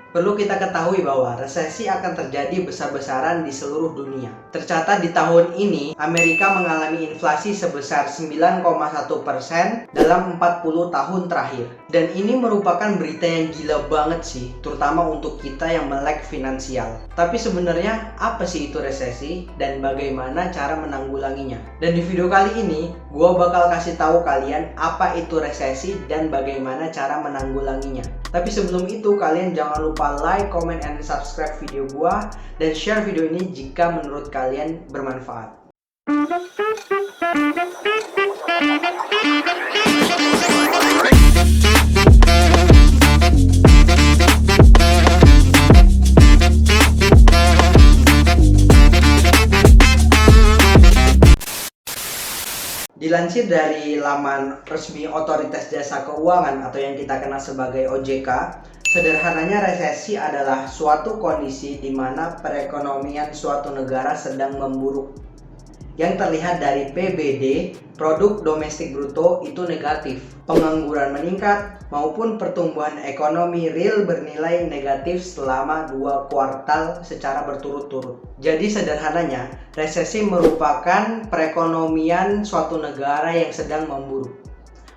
Perlu kita ketahui bahwa resesi akan terjadi besar-besaran di seluruh dunia. Tercatat di tahun ini, Amerika mengalami inflasi sebesar 9,1% dalam 40 tahun terakhir. Dan ini merupakan berita yang gila banget sih, terutama untuk kita yang melek finansial. Tapi sebenarnya apa sih itu resesi dan bagaimana cara menanggulanginya? Dan di video kali ini, gue bakal kasih tahu kalian apa itu resesi dan bagaimana cara menanggulanginya. Tapi sebelum itu, kalian jangan lupa like, comment, and subscribe video gua dan share video ini jika menurut kalian bermanfaat. Dilansir dari laman resmi Otoritas Jasa Keuangan atau yang kita kenal sebagai OJK, sederhananya resesi adalah suatu kondisi di mana perekonomian suatu negara sedang memburuk. Yang terlihat dari PBD, produk domestik bruto, itu negatif, pengangguran meningkat, maupun pertumbuhan ekonomi real bernilai negatif selama 2 kuartal secara berturut-turut. Jadi sederhananya, resesi merupakan perekonomian suatu negara yang sedang memburuk,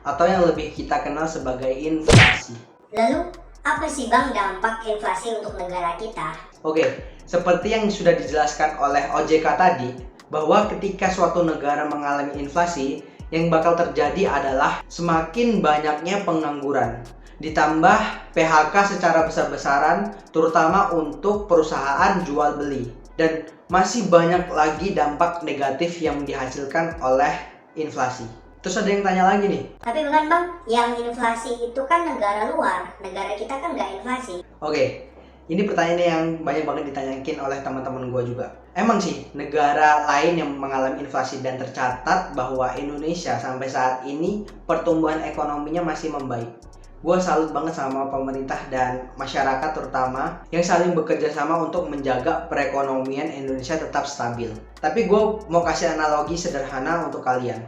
atau yang lebih kita kenal sebagai inflasi. Lalu, apa sih Bang dampak inflasi untuk negara kita? Oke, seperti yang sudah dijelaskan oleh OJK tadi, bahwa ketika suatu negara mengalami inflasi, yang bakal terjadi adalah semakin banyaknya pengangguran, ditambah PHK secara besar-besaran, terutama untuk perusahaan jual beli, dan masih banyak lagi dampak negatif yang dihasilkan oleh inflasi. Terus ada yang tanya lagi nih. Tapi bukan Bang, yang inflasi itu kan negara luar, negara kita kan nggak inflasi. Oke, ini pertanyaan yang banyak banget ditanyakin oleh teman-teman gue juga. Emang sih, negara lain yang mengalami inflasi dan tercatat bahwa Indonesia sampai saat ini pertumbuhan ekonominya masih membaik. Gue salut banget sama pemerintah dan masyarakat terutama yang saling bekerja sama untuk menjaga perekonomian Indonesia tetap stabil. Tapi gue mau kasih analogi sederhana untuk kalian.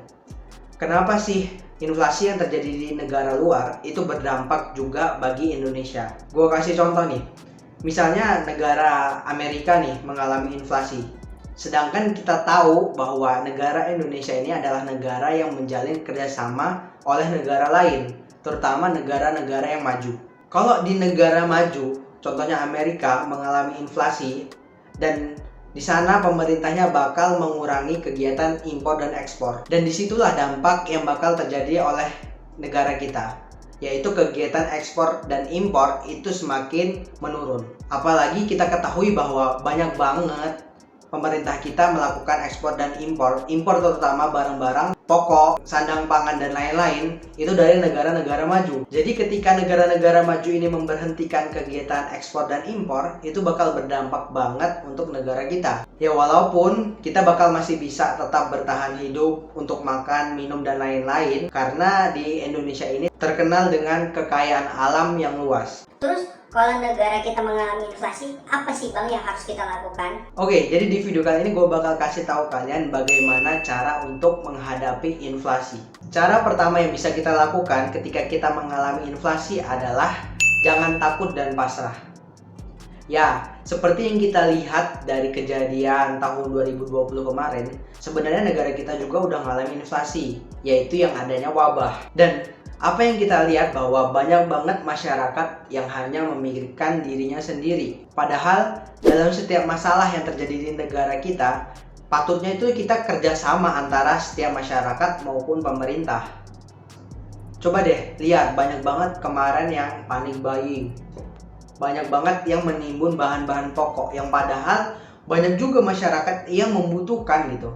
Kenapa sih inflasi yang terjadi di negara luar itu berdampak juga bagi Indonesia? Gue kasih contoh nih. Misalnya negara Amerika nih mengalami inflasi. Sedangkan kita tahu bahwa negara Indonesia ini adalah negara yang menjalin kerjasama oleh negara lain, terutama negara-negara yang maju. Kalau di negara maju, contohnya Amerika mengalami inflasi, dan di sana pemerintahnya bakal mengurangi kegiatan impor dan ekspor. Dan disitulah dampak yang bakal terjadi oleh negara kita, yaitu kegiatan ekspor dan impor itu semakin menurun. Apalagi kita ketahui bahwa banyak banget pemerintah kita melakukan ekspor dan impor terutama barang-barang pokok, sandang pangan dan lain-lain itu dari negara-negara maju. Jadi ketika negara-negara maju ini memberhentikan kegiatan ekspor dan impor, itu bakal berdampak banget untuk negara kita. Ya walaupun kita bakal masih bisa tetap bertahan hidup untuk makan, minum dan lain-lain, karena di Indonesia ini terkenal dengan kekayaan alam yang luas. Terus kalau negara kita mengalami inflasi, apa sih Bang yang harus kita lakukan? Oke, jadi di video kali ini gue bakal kasih tahu kalian bagaimana cara untuk menghadapi inflasi. Cara pertama yang bisa kita lakukan ketika kita mengalami inflasi adalah jangan takut dan pasrah. Ya, seperti yang kita lihat dari kejadian tahun 2020 kemarin, sebenarnya negara kita juga udah mengalami inflasi, yaitu yang adanya wabah. Dan apa yang kita lihat bahwa banyak banget masyarakat yang hanya memikirkan dirinya sendiri. Padahal dalam setiap masalah yang terjadi di negara kita, patutnya itu kita kerjasama antara setiap masyarakat maupun pemerintah. Coba deh lihat, banyak banget kemarin yang panic buying. Banyak banget yang menimbun bahan-bahan pokok yang padahal banyak juga masyarakat yang membutuhkan gitu.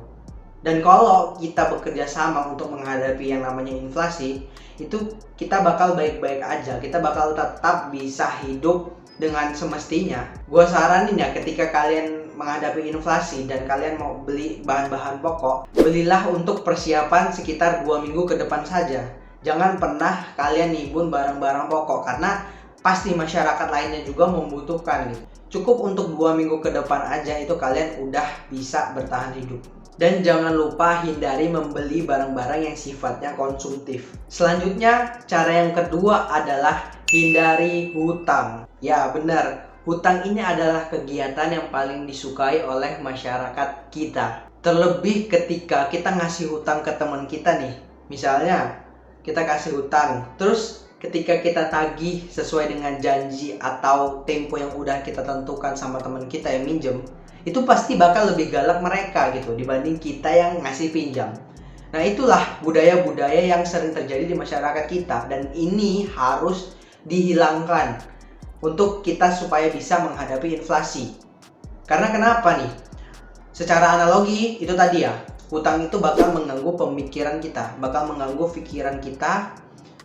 Dan kalau kita bekerja sama untuk menghadapi yang namanya inflasi, itu kita bakal baik-baik aja, kita bakal tetap bisa hidup dengan semestinya. Gue saranin ya, ketika kalian menghadapi inflasi dan kalian mau beli bahan-bahan pokok, belilah untuk persiapan sekitar 2 minggu ke depan saja. Jangan pernah kalian nimbun barang-barang pokok, karena pasti masyarakat lainnya juga membutuhkan gitu. Cukup untuk 2 minggu ke depan aja itu kalian udah bisa bertahan hidup. Dan jangan lupa hindari membeli barang-barang yang sifatnya konsumtif. Selanjutnya, cara yang kedua adalah Hindari hutang. Ya, benar. Hutang ini adalah kegiatan yang paling disukai oleh masyarakat kita. Terlebih ketika kita ngasih hutang ke teman kita nih. Misalnya, kita kasih hutang, terus ketika kita tagih sesuai dengan janji atau tempo yang udah kita tentukan sama teman kita yang minjem, itu pasti bakal lebih galak mereka gitu dibanding kita yang ngasih pinjam. Nah, itulah budaya-budaya yang sering terjadi di masyarakat kita, dan ini harus dihilangkan untuk kita supaya bisa menghadapi inflasi. Karena kenapa nih? Secara analogi itu tadi ya, hutang itu bakal mengganggu pemikiran kita, bakal mengganggu pikiran kita,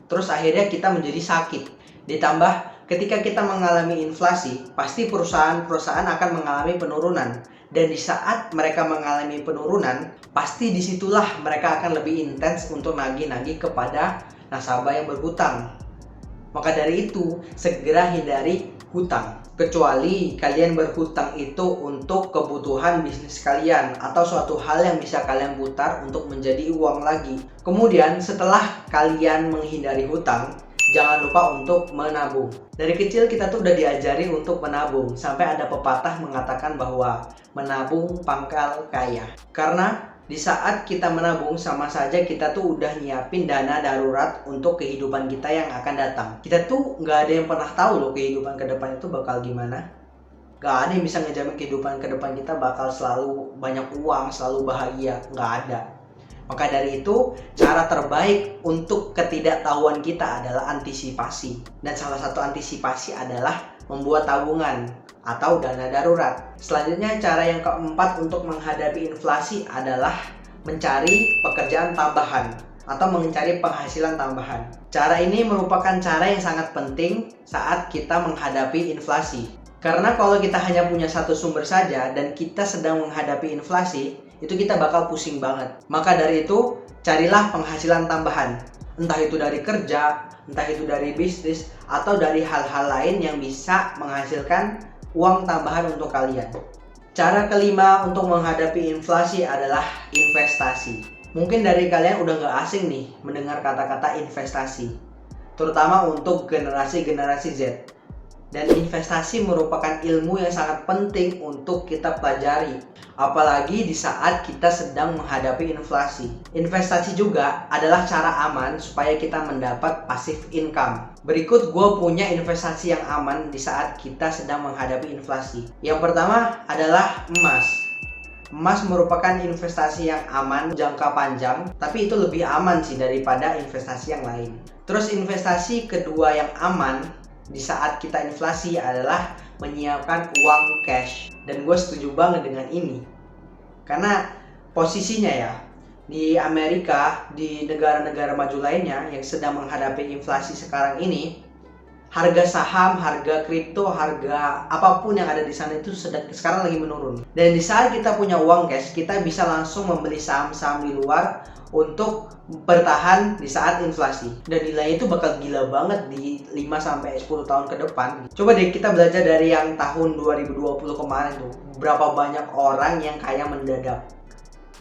terus akhirnya kita menjadi sakit. Ditambah ketika kita mengalami inflasi, pasti perusahaan-perusahaan akan mengalami penurunan. Dan di saat mereka mengalami penurunan, pasti disitulah mereka akan lebih intens untuk nagih-nagih kepada nasabah yang berhutang. Maka dari itu, segera hindari hutang. Kecuali kalian berhutang itu untuk kebutuhan bisnis kalian atau suatu hal yang bisa kalian putar untuk menjadi uang lagi. Kemudian setelah kalian menghindari hutang, jangan lupa untuk menabung. Dari kecil kita tuh udah diajari untuk menabung. Sampai ada pepatah mengatakan bahwa menabung pangkal kaya. Karena di saat kita menabung, sama saja kita tuh udah nyiapin dana darurat untuk kehidupan kita yang akan datang. Kita tuh nggak ada yang pernah tahu loh kehidupan ke depan itu bakal gimana. Nggak ada yang bisa ngejamin kehidupan ke depan kita bakal selalu banyak uang, selalu bahagia. Nggak ada. Maka dari itu, cara terbaik untuk ketidaktahuan kita adalah antisipasi. Dan salah satu antisipasi adalah membuat tabungan atau dana darurat. Selanjutnya, cara yang keempat untuk menghadapi inflasi adalah mencari pekerjaan tambahan atau mencari penghasilan tambahan. Cara ini merupakan cara yang sangat penting saat kita menghadapi inflasi. Karena kalau kita hanya punya satu sumber saja dan kita sedang menghadapi inflasi, itu kita bakal pusing banget. Maka dari itu, carilah penghasilan tambahan. Entah itu dari kerja, entah itu dari bisnis, atau dari hal-hal lain yang bisa menghasilkan uang tambahan untuk kalian. Cara kelima untuk menghadapi inflasi adalah investasi. Mungkin dari kalian udah gak asing nih mendengar kata-kata investasi, terutama untuk generasi-generasi Z. Dan investasi merupakan ilmu yang sangat penting untuk kita pelajari, apalagi di saat kita sedang menghadapi inflasi. Investasi juga adalah cara aman supaya kita mendapat passive income. Berikut gue punya investasi yang aman di saat kita sedang menghadapi inflasi. Yang pertama adalah emas. Emas merupakan investasi yang aman jangka panjang, tapi itu lebih aman sih daripada investasi yang lain. Terus investasi kedua yang aman di saat kita inflasi adalah menyiapkan uang cash. Dan gue setuju banget dengan ini. Karena posisinya ya, di Amerika, di negara-negara maju lainnya yang sedang menghadapi inflasi sekarang ini, harga saham, harga kripto, harga apapun yang ada di sana itu sekarang lagi menurun. Dan di saat kita punya uang cash, kita bisa langsung membeli saham-saham di luar untuk bertahan di saat inflasi. Dan nilainya itu bakal gila banget di 5-10 tahun ke depan. Coba deh kita belajar dari yang tahun 2020 kemarin tuh. Berapa banyak orang yang kaya mendadak.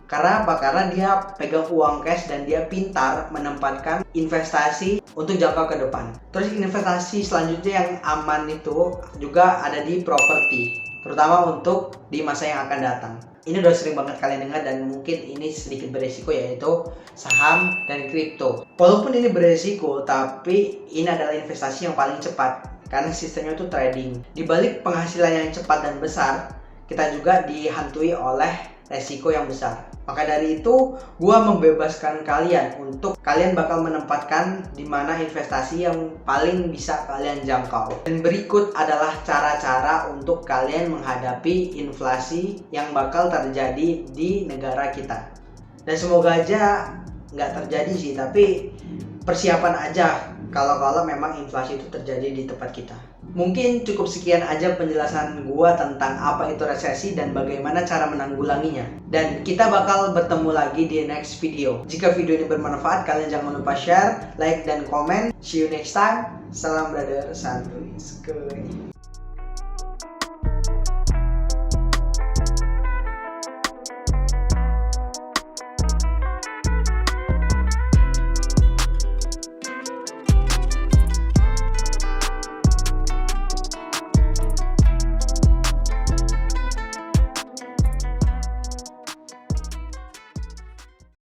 Karena apa? Karena dia pegang uang cash dan dia pintar menempatkan investasi untuk jangka ke depan. Terus investasi selanjutnya yang aman itu juga ada di properti, terutama untuk di masa yang akan datang. Ini udah sering banget kalian dengar dan mungkin ini sedikit beresiko, yaitu saham dan kripto. Walaupun ini beresiko, tapi ini adalah investasi yang paling cepat karena sistemnya itu trading. Di balik penghasilan yang cepat dan besar, kita juga dihantui oleh resiko yang besar. Maka dari itu, gua membebaskan kalian untuk kalian bakal menempatkan di mana investasi yang paling bisa kalian jangkau. Dan berikut adalah cara-cara untuk kalian menghadapi inflasi yang bakal terjadi di negara kita. Dan semoga aja nggak terjadi sih, tapi persiapan aja kalau memang inflasi itu terjadi di tempat kita. Mungkin cukup sekian aja penjelasan gua tentang apa itu resesi dan bagaimana cara menanggulanginya. Dan kita bakal bertemu lagi di next video. Jika video ini bermanfaat, kalian jangan lupa share, like, dan komen. See you next time. Salam brother, santuy.